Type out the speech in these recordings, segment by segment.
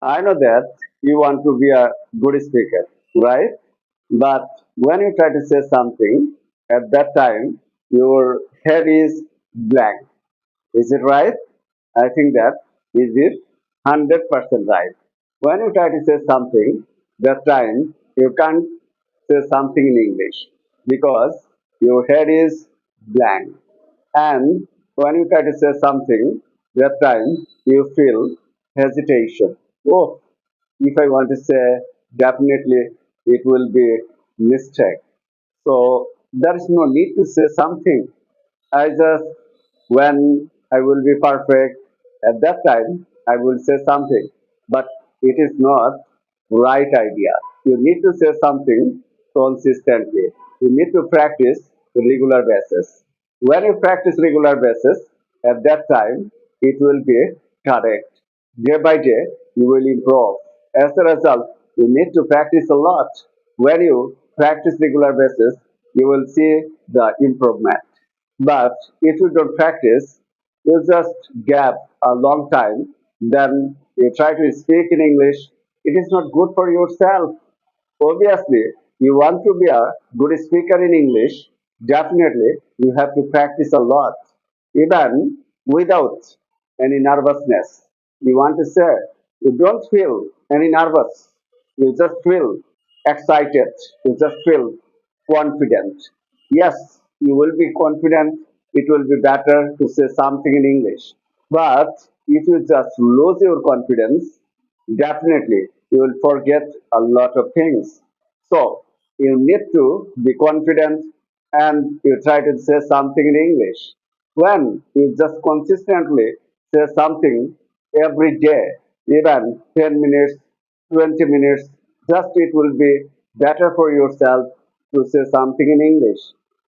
I know that you want to be a good speaker, right? But when you try to say something, at that time, your head is blank. Is it right? I think that is it 100% right. When you try to say something, that time you can't say something in English because your head is blank. And when you try to say something, that time you feel hesitation. Oh, if I want to say, definitely it will be mistake. So there is no need to say something. I just, when I will be perfect, at that time I will say something. But it is not right idea. You need to say something consistently. You need to practice regular basis. When you practice regular basis, at that time it will be correct. Day by day, you will improve. As a result, you need to practice a lot. When you practice regular basis, you will see the improvement. But if you don't practice, you just gap a long time, then you try to speak in English. It is not good for yourself. Obviously, you want to be a good speaker in English, definitely you have to practice a lot, even without any nervousness. You want to say, you don't feel any nervous, you just feel excited, you just feel confident. Yes, you will be confident, it will be better to say something in English. But if you just lose your confidence, definitely you will forget a lot of things. So you need to be confident and you try to say something in English. When you just consistently say something every day, even 10 minutes, 20 minutes, just it will be better for yourself to say something in English.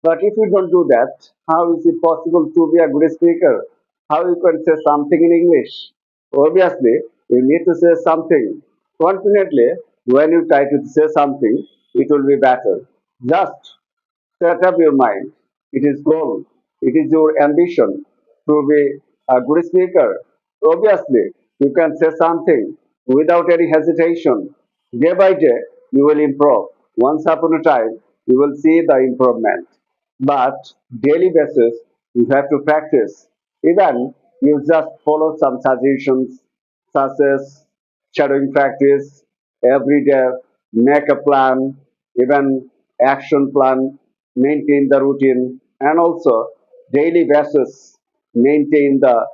But if you don't do that, how is it possible to be a good speaker? How you can say something in English? Obviously, you need to say something confidently. When you try to say something, it will be better. Just set up your mind. It is goal. It is your ambition to be a good speaker. Obviously, you can say something without any hesitation. Day by day, you will improve. Once upon a time, you will see the improvement. But daily basis, you have to practice. Even you just follow some suggestions such as shadowing practice every day, make a plan, even action plan, maintain the routine, and also daily basis, maintain the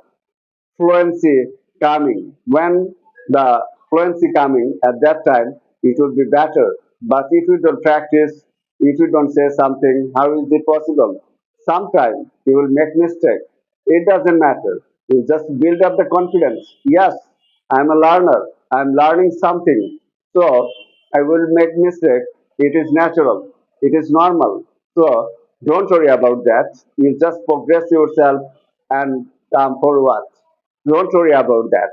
fluency coming. When the fluency coming at that time, it will be better. But if you don't practice, if you don't say something, how is it possible? Sometimes you will make mistake. It doesn't matter. You just build up the confidence. Yes, I'm a learner. I'm learning something. So I will make mistake. It is natural. It is normal. So don't worry about that. You just progress yourself and come forward. Don't worry about that.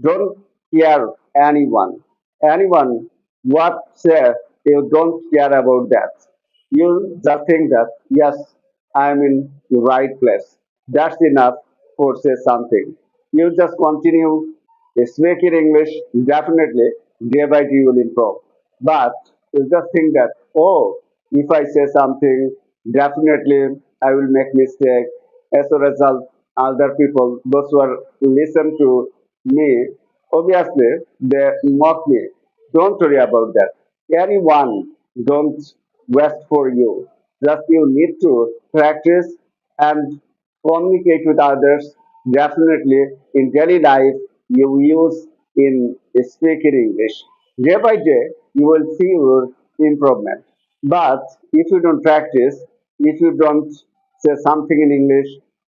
Don't care anyone. Anyone what say, you don't care about that. You just think that yes, I'm in the right place. That's enough for say something. You just continue speaking English, definitely day by day you will improve. But you just think that, oh, if I say something, definitely I will make mistake. As a result, other people, those who are listen to me, obviously they mock me. Don't worry about that. Anyone don't waste for you. Just you need to practice and communicate with others. Definitely in daily life you use in speaking English. Day by day you will see your improvement. But if you don't practice, if you don't say something in English,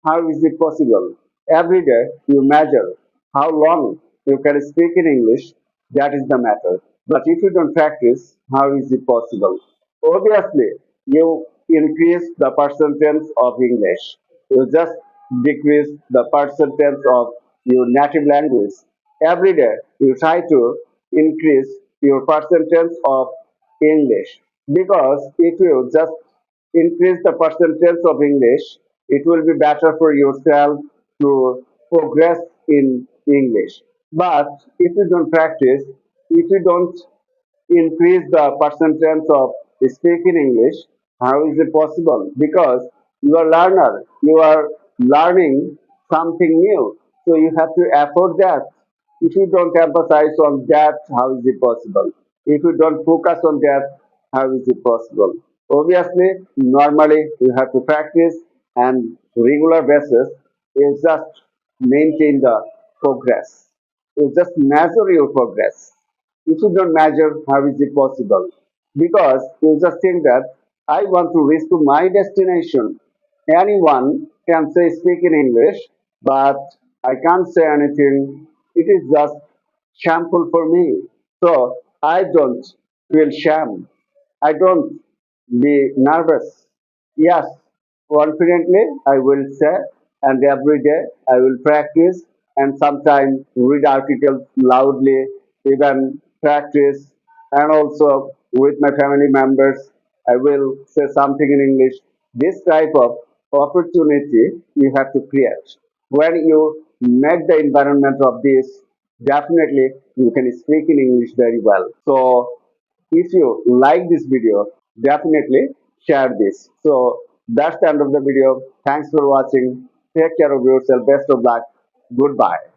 how is it possible? Every day you measure how long you can speak in English, that is the matter. But if you don't practice, how is it possible? Obviously, you increase the percentage of English. You just decrease the percentage of your native language. Every day, you try to increase your percentage of English. Because if you just increase the percentage of English, it will be better for yourself to progress in English. But if you don't practice, if you don't increase the percentage of speaking English, how is it possible? Because you are learner, you are learning something new, so you have to afford that. If you don't emphasize on that, how is it possible? If you don't focus on that, how is it possible? Obviously, normally you have to practice and regular basis is just maintain the progress. You just measure your progress. If you don't measure, how is it possible? Because you just think that I want to reach to my destination. Anyone can say speak in English, but I can't say anything. It is just shameful for me. So I don't feel shame. I don't be nervous. Yes, confidently I will say, and every day I will practice and sometimes read articles loudly, even practice, and also with my family members, I will say something in English. This type of opportunity you have to create. When you make the environment of this, definitely you can speak in English very well. So if you like this video, definitely share this. So that's the end of the video. Thanks for watching. Take care of yourself. Best of luck. Goodbye.